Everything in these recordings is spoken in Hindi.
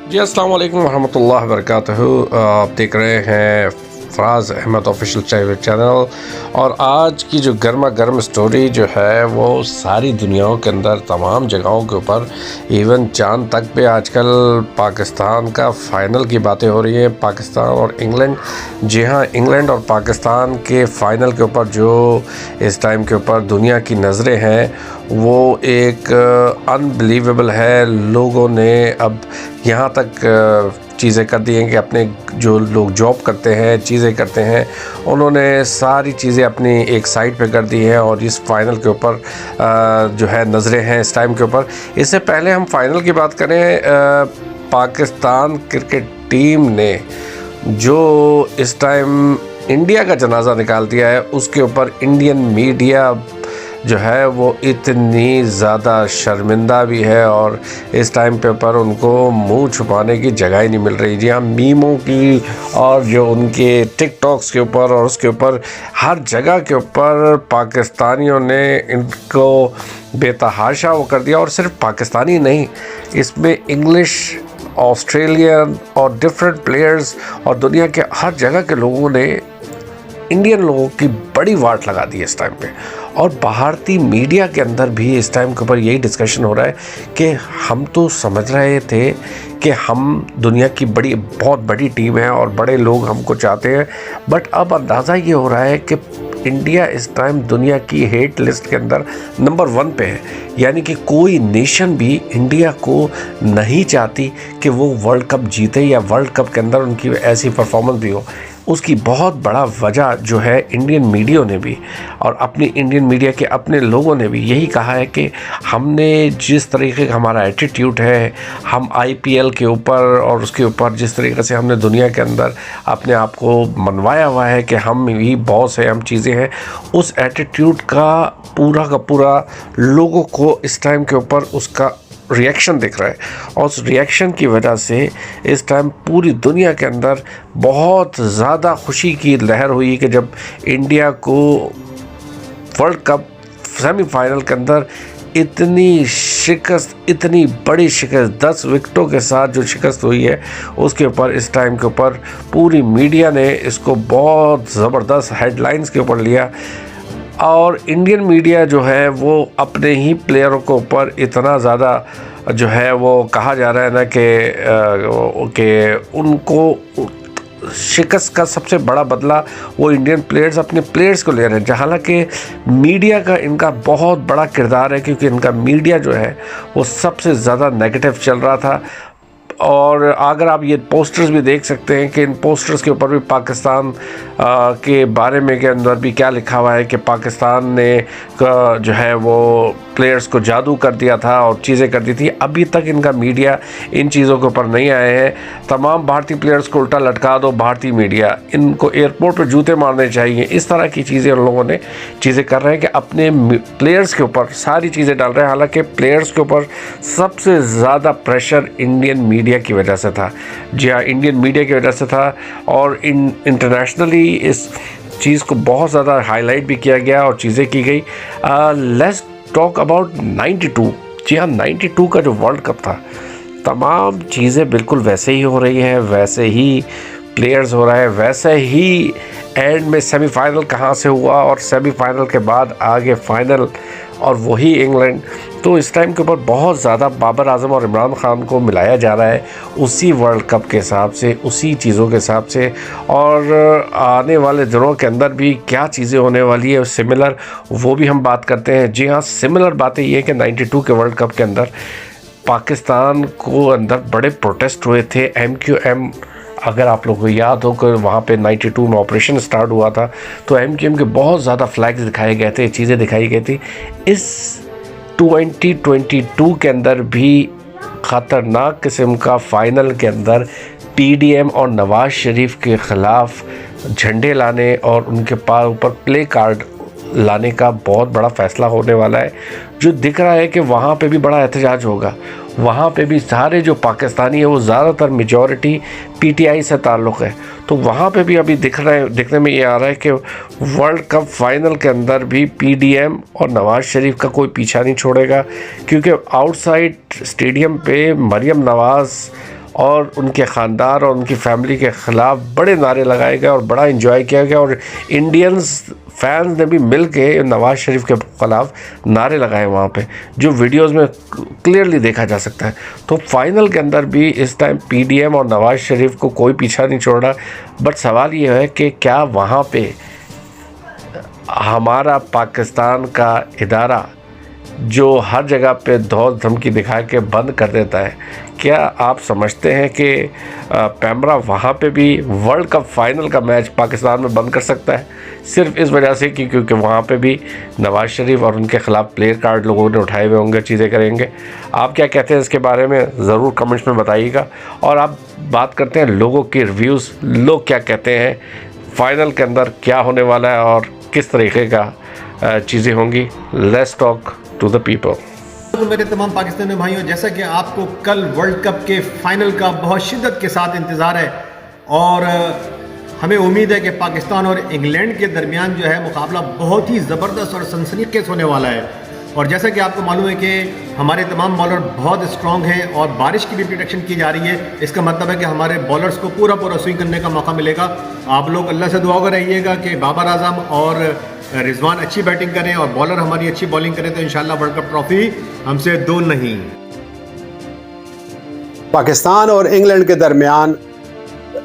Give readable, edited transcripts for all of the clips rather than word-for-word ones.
जी अस्सलाम वालेकुम वरहमतुल्लाहि वबरकातुहू। आप देख रहे हैं फराज अहमद ऑफिशियल चैनल। और आज की जो गर्मा गर्म स्टोरी जो है वो सारी दुनियाओं के अंदर तमाम जगहों के ऊपर इवन चांद तक पे आजकल पाकिस्तान का फ़ाइनल की बातें हो रही हैं। पाकिस्तान और इंग्लैंड, जी हाँ, इंग्लैंड और पाकिस्तान के फ़ाइनल के ऊपर जो इस टाइम के ऊपर दुनिया की नज़रें हैं वो एक अनबिलीवेबल है। लोगों ने अब यहाँ तक चीज़ें कर दी हैं कि अपने जो लोग जॉब करते हैं, चीज़ें करते हैं, उन्होंने सारी चीज़ें अपनी एक साइड पे कर दी हैं और इस फ़ाइनल के ऊपर जो है नज़रें हैं इस टाइम के ऊपर। इससे पहले हम फ़ाइनल की बात करें, पाकिस्तान क्रिकेट टीम ने जो इस टाइम इंडिया का जनाज़ा निकाल दिया है उसके ऊपर इंडियन मीडिया जो है वो इतनी ज़्यादा शर्मिंदा भी है और इस टाइम पे पर उनको मुंह छुपाने की जगह ही नहीं मिल रही। जी हाँ, मीमों की और जो उनके टिकटॉक्स के ऊपर और उसके ऊपर हर जगह के ऊपर पाकिस्तानियों ने इनको बेतहाशा वो कर दिया। और सिर्फ पाकिस्तानी नहीं, इसमें इंग्लिश, ऑस्ट्रेलियन और डिफरेंट प्लेयर्स और दुनिया के हर जगह के लोगों ने इंडियन लोगों की बड़ी वाट लगा दी है इस टाइम पे। और भारतीय मीडिया के अंदर भी इस टाइम के ऊपर यही डिस्कशन हो रहा है कि हम तो समझ रहे थे कि हम दुनिया की बहुत बड़ी टीम है और बड़े लोग हमको चाहते हैं, बट अब अंदाज़ा ये हो रहा है कि इंडिया इस टाइम दुनिया की हेट लिस्ट के अंदर नंबर 1 पे है। यानी कि कोई नेशन भी इंडिया को नहीं चाहती कि वो वर्ल्ड कप जीते या वर्ल्ड कप के अंदर उनकी ऐसी परफॉर्मेंस भी हो। उसकी बहुत बड़ा वजह जो है इंडियन मीडिया ने भी और अपनी इंडियन मीडिया के अपने लोगों ने भी यही कहा है कि हमने जिस तरीके का हमारा एटीट्यूड है, हम आईपीएल के ऊपर और उसके ऊपर जिस तरीके से हमने दुनिया के अंदर अपने आप को मनवाया हुआ है कि हम ही बॉस है, हम चीज़ें हैं, उस एटीट्यूड का पूरा लोगों को इस टाइम के ऊपर उसका रिएक्शन दिख रहा है। और उस रिएक्शन की वजह से इस टाइम पूरी दुनिया के अंदर बहुत ज़्यादा खुशी की लहर हुई कि जब इंडिया को वर्ल्ड कप सेमीफाइनल के अंदर इतनी शिकस्त, इतनी बड़ी शिकस्त, 10 विकेटों के साथ जो शिकस्त हुई है उसके ऊपर इस टाइम के ऊपर पूरी मीडिया ने इसको बहुत ज़बरदस्त हेडलाइंस के ऊपर लिया। और इंडियन मीडिया जो है वो अपने ही प्लेयरों के ऊपर इतना ज़्यादा जो है वो कहा जा रहा है ना कि उनको शिकस्त का सबसे बड़ा बदला वो इंडियन प्लेयर्स अपने प्लेयर्स को ले रहे हैं। हालांकि मीडिया का इनका बहुत बड़ा किरदार है क्योंकि इनका मीडिया जो है वो सबसे ज़्यादा नेगेटिव चल रहा था। और अगर आप ये पोस्टर्स भी देख सकते हैं कि इन पोस्टर्स के ऊपर भी पाकिस्तान के बारे में के अंदर भी क्या लिखा हुआ है कि पाकिस्तान ने जो है वो प्लेयर्स को जादू कर दिया था और चीज़ें कर दी थी। अभी तक इनका मीडिया इन चीज़ों के ऊपर नहीं आए हैं। तमाम भारतीय प्लेयर्स को उल्टा लटका दो भारतीय मीडिया, इनको एयरपोर्ट पर जूते मारने चाहिए, इस तरह की चीज़ें उन लोगों ने चीज़ें कर रहे हैं कि अपने प्लेयर्स के ऊपर सारी चीज़ें डाल रहे हैं। हालांकि प्लेयर्स के ऊपर सबसे ज़्यादा प्रेशर इंडियन मीडिया की वजह से था। जी हाँ, इंडियन मीडिया की वजह से था और इंटरनेशनली इस चीज़ को बहुत ज़्यादा हाईलाइट भी किया गया और चीज़ें की गई। Let's talk about 92। जी हाँ, 92 का जो वर्ल्ड कप था, तमाम चीज़ें बिल्कुल वैसे ही हो रही हैं, वैसे ही प्लेयर्स हो रहा है, वैसे ही एंड में सेमीफाइनल कहाँ से हुआ और सेमीफाइनल के बाद आगे फाइनल और वही इंग्लैंड। तो इस टाइम के ऊपर बहुत ज़्यादा बाबर आजम और इमरान खान को मिलाया जा रहा है उसी वर्ल्ड कप के हिसाब से, उसी चीज़ों के हिसाब से। और आने वाले दिनों के अंदर भी क्या चीज़ें होने वाली है सिमिलर, वो भी हम बात करते हैं। जी हाँ, सिमिलर बातें ये कि 92 के वर्ल्ड कप के अंदर पाकिस्तान को अंदर बड़े प्रोटेस्ट हुए थे। MQM, अगर आप लोगों को याद हो कि वहाँ पे 92 में ऑपरेशन स्टार्ट हुआ था तो MQM के बहुत ज़्यादा फ्लैग्स दिखाए गए थे, चीज़ें दिखाई गई थी। इस 2022 के अंदर भी ख़तरनाक किस्म का फ़ाइनल के अंदर PDM और नवाज़ शरीफ के ख़िलाफ़ झंडे लाने और उनके पास ऊपर प्ले कार्ड लाने का बहुत बड़ा फ़ैसला होने वाला है। जो दिख रहा है कि वहाँ पे भी बड़ा एहतजाज होगा। वहाँ पे भी सारे जो पाकिस्तानी है वो ज़्यादातर मेजॉरिटी PTI से ताल्लुक़ है, तो वहाँ पे भी अभी दिखने में ये आ रहा है कि वर्ल्ड कप फाइनल के अंदर भी PDM और नवाज़ शरीफ का कोई पीछा नहीं छोड़ेगा। क्योंकि आउटसाइड स्टेडियम पे मरियम नवाज़ और उनके ख़ानदान और उनकी फैमिली के ख़िलाफ़ बड़े नारे लगाए गए और बड़ा इंजॉय किया गया और इंडियंस फैंस ने भी मिल के नवाज़ शरीफ के ख़िलाफ़ नारे लगाए वहाँ पे, जो वीडियोस में क्लियरली देखा जा सकता है। तो फाइनल के अंदर भी इस टाइम पीडीएम और नवाज़ शरीफ को कोई पीछा नहीं छोड़ रहा। बट सवाल ये है कि क्या वहाँ पे हमारा पाकिस्तान का इदारा जो हर जगह पे धौल धमकी दिखा के बंद कर देता है, क्या आप समझते हैं कि पैमरा वहाँ पे भी वर्ल्ड कप फाइनल का मैच पाकिस्तान में बंद कर सकता है, सिर्फ इस वजह से कि क्योंकि वहाँ पे भी नवाज़ शरीफ और उनके ख़िलाफ़ प्लेयर कार्ड लोगों ने उठाए हुए होंगे, चीज़ें करेंगे। आप क्या कहते हैं इसके बारे में ज़रूर कमेंट्स में बताइएगा। और आप बात करते हैं लोगों के रिव्यूज़, लोग क्या कहते हैं फ़ाइनल के अंदर क्या होने वाला है और किस तरीके का चीज़ें होंगी। Let's talk to the people. तो मेरे तमाम पाकिस्तानी भाइयों, जैसा कि आपको कल वर्ल्ड कप के फाइनल का बहुत शिद्दत के साथ इंतज़ार है और हमें उम्मीद है कि पाकिस्तान और इंग्लैंड के दरमियान जो है मुकाबला बहुत ही ज़बरदस्त और सनसनीखेज़ होने वाला है। और जैसा कि आपको मालूम है कि हमारे तमाम बॉलर बहुत स्ट्रॉन्ग हैं और बारिश की भी प्रोटेक्शन की जा रही है। इसका मतलब है कि हमारे बॉलर्स को पूरा स्विंग करने का मौका मिलेगा। आप लोग अल्लाह से दुआ कर रहिएगा कि बाबर आजम और रिजवान अच्छी बैटिंग करें और बॉलर हमारी अच्छी बॉलिंग करें, तो इंशाल्लाह वर्ल्ड कप ट्रॉफी हमसे दूर नहीं। पाकिस्तान और इंग्लैंड के दरमियान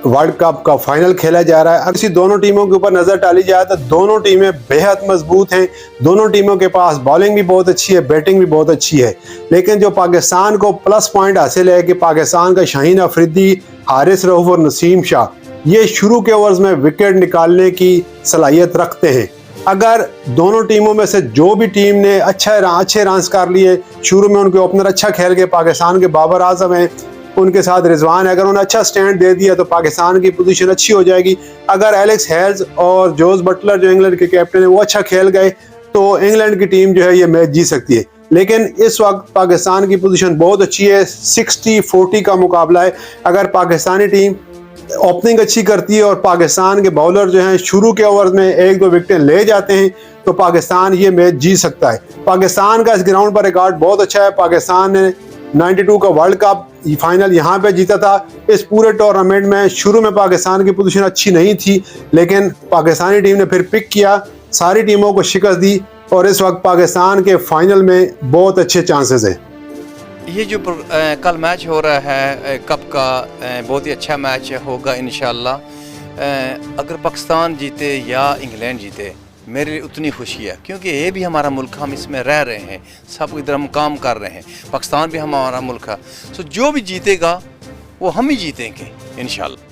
वर्ल्ड कप का फाइनल खेला जा रहा है। अगर इसी दोनों टीमों के ऊपर नज़र डाली जाए तो दोनों टीमें बेहद मजबूत हैं। दोनों टीमों के पास बॉलिंग भी बहुत अच्छी है, बैटिंग भी बहुत अच्छी है। लेकिन जो पाकिस्तान को प्लस पॉइंट हासिल है कि पाकिस्तान का शाहीन अफरीदी, हारिस रऊफ और नसीम शाह ये शुरू के ओवर्स में विकेट निकालने की सलाहियत रखते हैं। अगर दोनों टीमों में से जो भी टीम ने अच्छे रन्स कर लिए, शुरू में उनके ओपनर अच्छा खेल गए, पाकिस्तान के बाबर आजम है, उनके साथ रिजवान है, अगर उन्हें अच्छा स्टैंड दे दिया तो पाकिस्तान की पोजीशन अच्छी हो जाएगी। अगर एलेक्स हेल्स और जोस बटलर जो इंग्लैंड के कैप्टन है वो अच्छा खेल गए तो इंग्लैंड की टीम जो है ये मैच जीत सकती है। लेकिन इस वक्त पाकिस्तान की पोजीशन बहुत अच्छी है, 60-40 का मुकाबला है। अगर पाकिस्तानी टीम ओपनिंग अच्छी करती है और पाकिस्तान के बॉलर जो हैं शुरू के ओवर में 1-2 विकेटें ले जाते हैं तो पाकिस्तान ये मैच जीत सकता है। पाकिस्तान का इस ग्राउंड पर रिकॉर्ड बहुत अच्छा है। पाकिस्तान ने 92 का वर्ल्ड कप फाइनल यहाँ पे जीता था। इस पूरे टूर्नामेंट में शुरू में पाकिस्तान की पोजीशन अच्छी नहीं थी, लेकिन पाकिस्तानी टीम ने फिर पिक किया, सारी टीमों को शिकस्त दी और इस वक्त पाकिस्तान के फाइनल में बहुत अच्छे चांसेस हैं। ये जो कल मैच हो रहा है कप का, बहुत ही अच्छा मैच होगा इंशाल्लाह। अगर पाकिस्तान जीते या इंग्लैंड जीते मेरे लिए उतनी खुशी है, क्योंकि ये भी हमारा मुल्क, हम इसमें रह रहे हैं, सब इधर हम काम कर रहे हैं। पाकिस्तान भी हमारा मुल्क है, सो जो भी जीतेगा वो हम ही जीतेंगे इंशाल्लाह।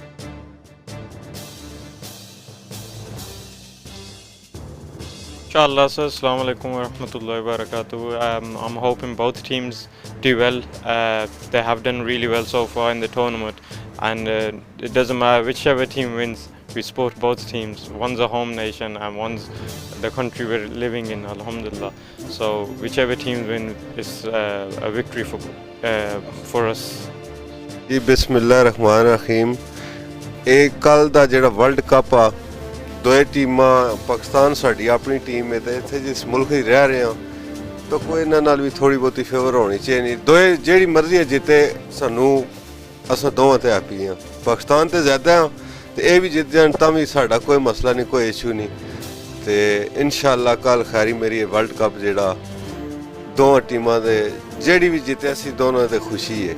Inshallah, so assalamu alaikum wa rahmatullahi wa barakatuh. I'm hoping both teams do well. They have done really well so far in the tournament, and it doesn't matter whichever team wins. We support both teams. One's a home nation and one's the country we're living in, alhamdulillah. So whichever team wins is a victory for us. जी बिस्मिल्लाह रहमान रहीम। एक कल दा जेड़ा वर्ल्ड कप आ, दोए टीमां पाकिस्तान साडी अपनी टीम है, तो इत्थे जिस मुल्क ही रह रहे हैं तो कोई इन्हां नाल भी थोड़ी बहुती फेवर होनी चाहिए। दोए जेड़ी मर्जी जिते सानू असां दोवां ते हैप्पी हां। पाकिस्तान ते ज़्यादा हां ते ये भी जित जान तां भी साडा कोई मसला नहीं, कोई इशू नहीं। ते इंशाअल्लाह कल खैरी मेरी वर्ल्ड कप जेड़ा दोवां टीमां दे जेड़ी भी जिते असीं दोनों ते खुशी है।